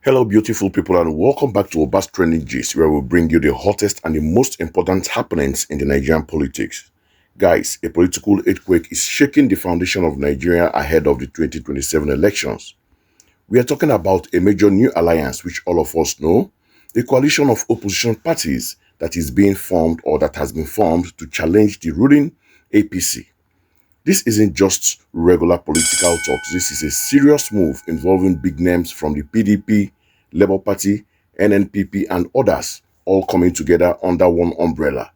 Hello, beautiful people, and welcome back to Oba's Trending Gist, where we bring you the hottest and the most important happenings in the Nigerian politics. Guys, a political earthquake is shaking the foundation of Nigeria ahead of the 2027 elections. We are talking about a major new alliance, which all of us know, a coalition of opposition parties that is being formed or that has been formed to challenge the ruling APC. This isn't just regular political talks. This is a serious move involving big names from the PDP, Labour Party, NNPP, and others, all coming together under one umbrella.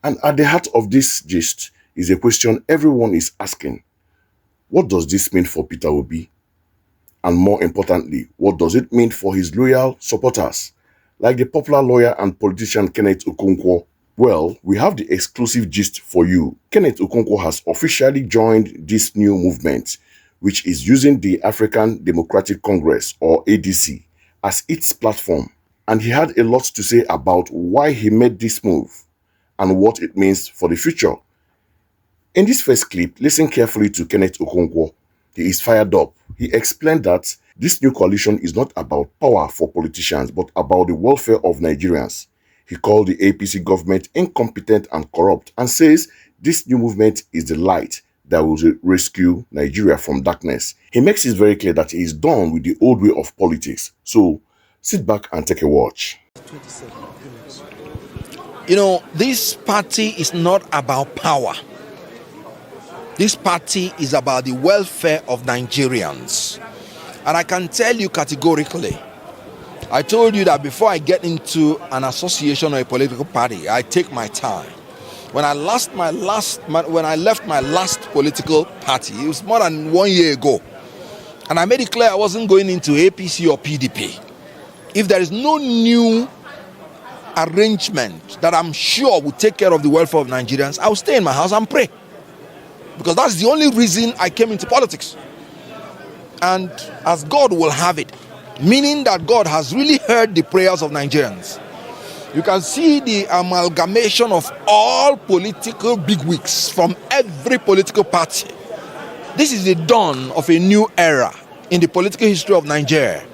And at the heart of this gist is a question everyone is asking. What does this mean for Peter Obi? And more importantly, what does it mean for his loyal supporters, like the popular lawyer and politician Kenneth Okonkwo? Well, we have the exclusive gist for you. Kenneth Okonkwo has officially joined this new movement, which is using the African Democratic Congress, or ADC, as its platform. And he had a lot to say about why he made this move and what it means for the future. In this first clip, listen carefully to Kenneth Okonkwo. He is fired up. He explained that this new coalition is not about power for politicians, but about the welfare of Nigerians. He called the APC government incompetent and corrupt and says this new movement is the light that will rescue Nigeria from darkness. He makes it very clear that he is done with the old way of politics. So sit back and take a watch. You know, this party is not about power. This party is about the welfare of Nigerians. And I can tell you categorically, I told you that before I get into an association or a political party, I take my time. When I left my last political party, it was more than 1 year ago. And I made it clear I wasn't going into APC or PDP. If there is no new arrangement that I'm sure will take care of the welfare of Nigerians, I'll stay in my house and pray. Because that's the only reason I came into politics. And as God will have it, meaning that God has really heard the prayers of Nigerians. You can see the amalgamation of all political bigwigs from every political party. This is the dawn of a new era in the political history of Nigeria.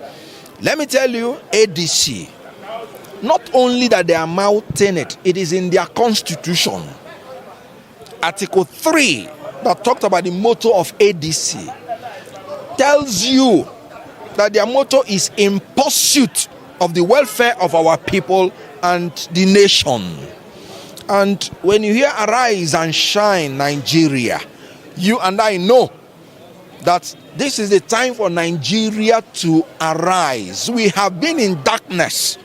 Let me tell you, ADC, not only that they are mounting it, it is in their constitution. Article 3 that talked about the motto of ADC tells you that their motto is in pursuit of the welfare of our people and the nation. And when you hear arise and shine Nigeria, you and I know that this is the time for Nigeria to arise. We have been in darkness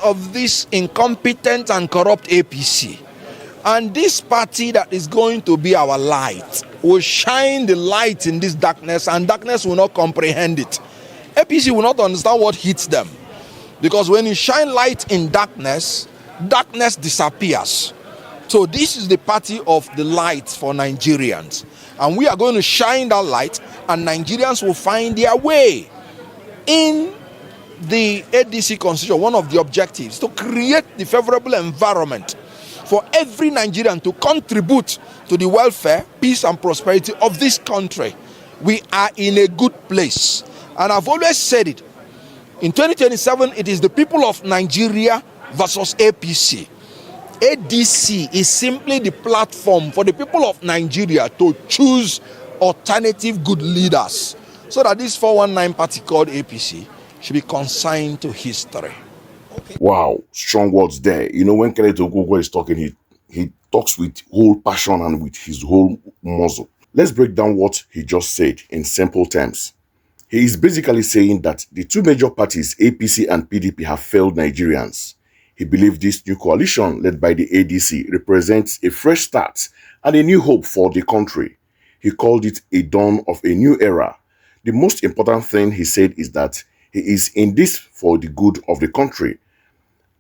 of this incompetent and corrupt APC. And this party that is going to be our light will shine the light in this darkness, and darkness will not comprehend it. APC will not understand what hits them. Because when you shine light in darkness, darkness disappears. So this is the party of the light for Nigerians. And we are going to shine that light, and Nigerians will find their way. In the ADC constitution, one of the objectives to create the favorable environment for every Nigerian to contribute to the welfare, peace, and prosperity of this country. We are in a good place. And I've always said it. In 2027, it is the people of Nigeria versus APC. ADC is simply the platform for the people of Nigeria to choose alternative good leaders, so that this 419 party called APC should be consigned to history. Okay. Wow, strong words there. You know, when Kenneth Okonkwo is talking, he talks with whole passion and with his whole muzzle. Let's break down what he just said in simple terms. He is basically saying that the two major parties, APC and PDP, have failed Nigerians. He believes this new coalition led by the ADC represents a fresh start and a new hope for the country. He called it a dawn of a new era. The most important thing he said is that he is in this for the good of the country.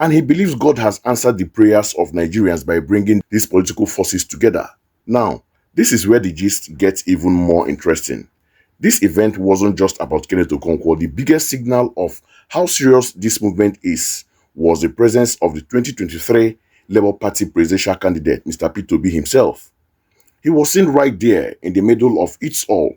And he believes God has answered the prayers of Nigerians by bringing these political forces together. Now, this is where the gist gets even more interesting. This event wasn't just about Kenneth Okonkwo. The biggest signal of how serious this movement is was the presence of the 2023 Labour Party presidential candidate, Mr. Peter Obi himself. He was seen right there in the middle of it all,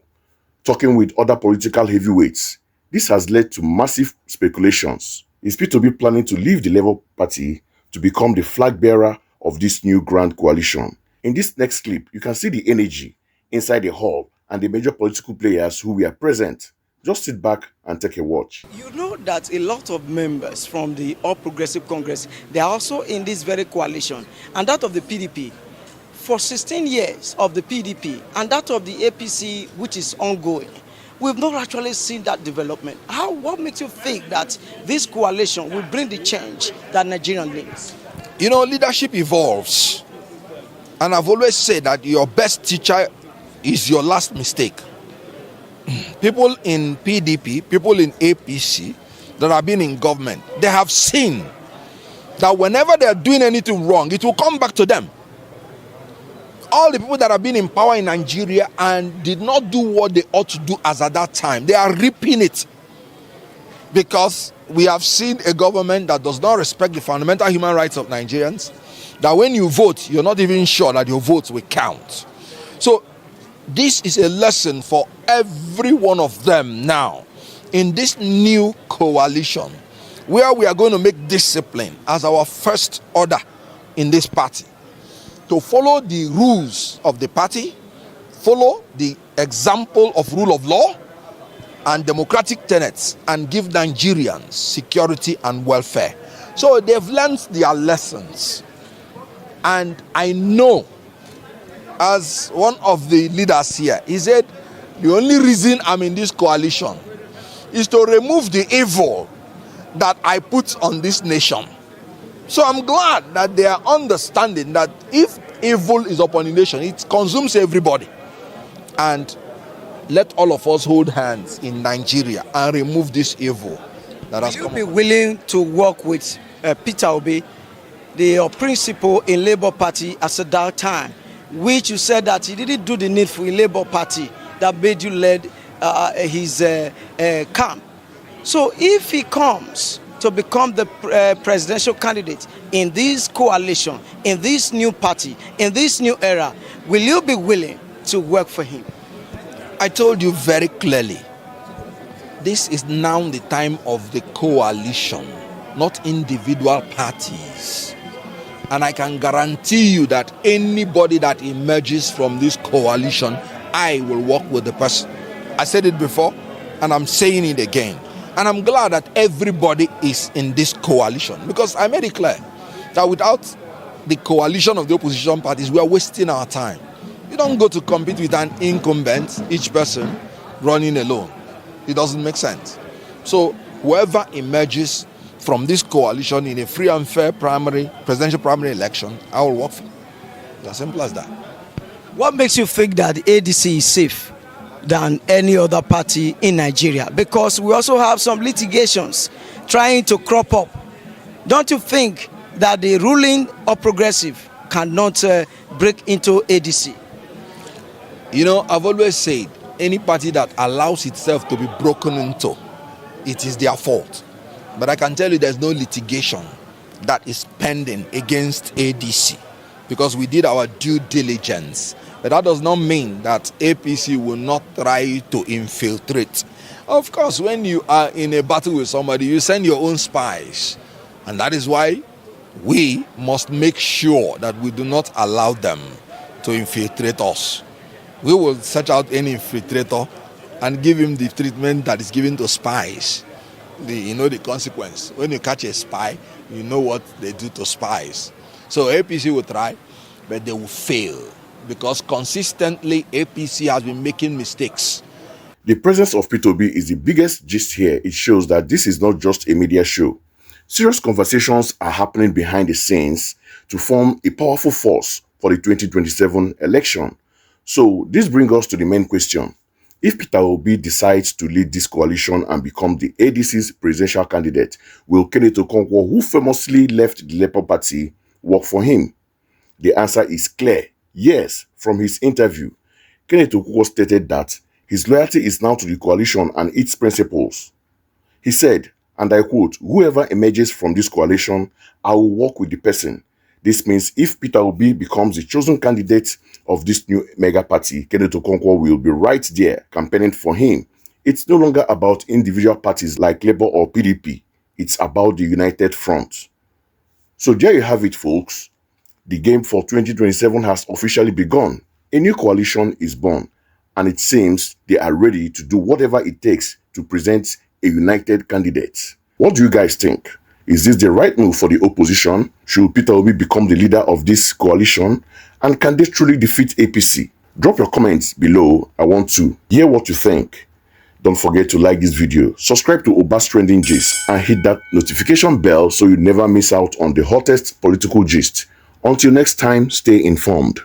talking with other political heavyweights. This has led to massive speculations. Is Peter Obi planning to leave the Labour Party to become the flag bearer of this new grand coalition? In this next clip, you can see the energy inside the hall and the major political players who were present. Just sit back and take a watch. You know that a lot of members from the All Progressive Congress, they are also in this very coalition, and that of the PDP. For 16 years of the PDP and that of the APC, which is ongoing, we've not actually seen that development. What makes you think that this coalition will bring the change that Nigeria needs? You know, leadership evolves. And I've always said that your best teacher is your last mistake. People in PDP, people in APC that have been in government, they have seen that whenever they are doing anything wrong, it will come back to them. All the people that have been in power in Nigeria and did not do what they ought to do as at that time, they are reaping it. Because we have seen a government that does not respect the fundamental human rights of Nigerians, that when you vote, you're not even sure that your votes will count. So this is a lesson for every one of them now in this new coalition, where we are going to make discipline as our first order in this party, to follow the rules of the party, follow the example of rule of law and democratic tenets, and give Nigerians security and welfare. So they've learned their lessons. And I know, as one of the leaders here, he said, the only reason I'm in this coalition is to remove the evil that I put on this nation. So I'm glad that they are understanding that if evil is upon a nation, it consumes everybody. And let all of us hold hands in Nigeria and remove this evil that has come. Will you be willing to work with Peter Obi, the principal in Labour Party at that time, which you said that he didn't do the needful in Labour Party that made you lead his camp? So if he comes to become the presidential candidate in this coalition, in this new party, in this new era, will you be willing to work for him? I told you very clearly, this is now the time of the coalition, not individual parties. And I can guarantee you that anybody that emerges from this coalition, I will work with the person. I said it before, and I'm saying it again. And I'm glad that everybody is in this coalition, because I made it clear that without the coalition of the opposition parties, we are wasting our time. You don't go to compete with an incumbent, each person running alone. It doesn't make sense. So whoever emerges from this coalition in a free and fair presidential primary election, I will work for. It's as simple as that. What makes you think that the ADC is safe than any other party in Nigeria? Because we also have some litigations trying to crop up. Don't you think that the ruling or progressive cannot break into ADC? You know, I've always said, any party that allows itself to be broken into, it is their fault. But I can tell you there's no litigation that is pending against ADC, because we did our due diligence. But that does not mean that APC will not try to infiltrate. Of course, when you are in a battle with somebody, you send your own spies. And that is why we must make sure that we do not allow them to infiltrate us. We will search out any infiltrator and give him the treatment that is given to spies. You know the consequence. When you catch a spy, you know what they do to spies. So APC will try, but they will fail, because consistently APC has been making mistakes. The presence of Peter Obi is the biggest gist here. It shows that this is not just a media show. Serious conversations are happening behind the scenes to form a powerful force for the 2027 election. So this brings us to the main question. If Peter Obi decides to lead this coalition and become the ADC's presidential candidate, will Kenneth Okonkwo, who famously left the Labour Party, work for him? The answer is clear. Yes, from his interview, Kenneth Okonkwo stated that his loyalty is now to the coalition and its principles. He said, and I quote, "Whoever emerges from this coalition, I will work with the person." This means if Peter Obi becomes the chosen candidate of this new mega party, Kenneth Okonkwo will be right there campaigning for him It's no longer about individual parties like Labour or PDP. It's about the united front. So there you have it, folks. The game for 2027 has officially begun. A new coalition is born, and it seems they are ready to do whatever it takes to present a united candidate. What do you guys think? Is this the right move for the opposition? Should Peter Obi become the leader of this coalition? And can they truly defeat APC? Drop your comments below. I want to hear what you think. Don't forget to like this video, subscribe to Obas Trending Gist, and hit that notification bell so you never miss out on the hottest political gist. Until next time, stay informed.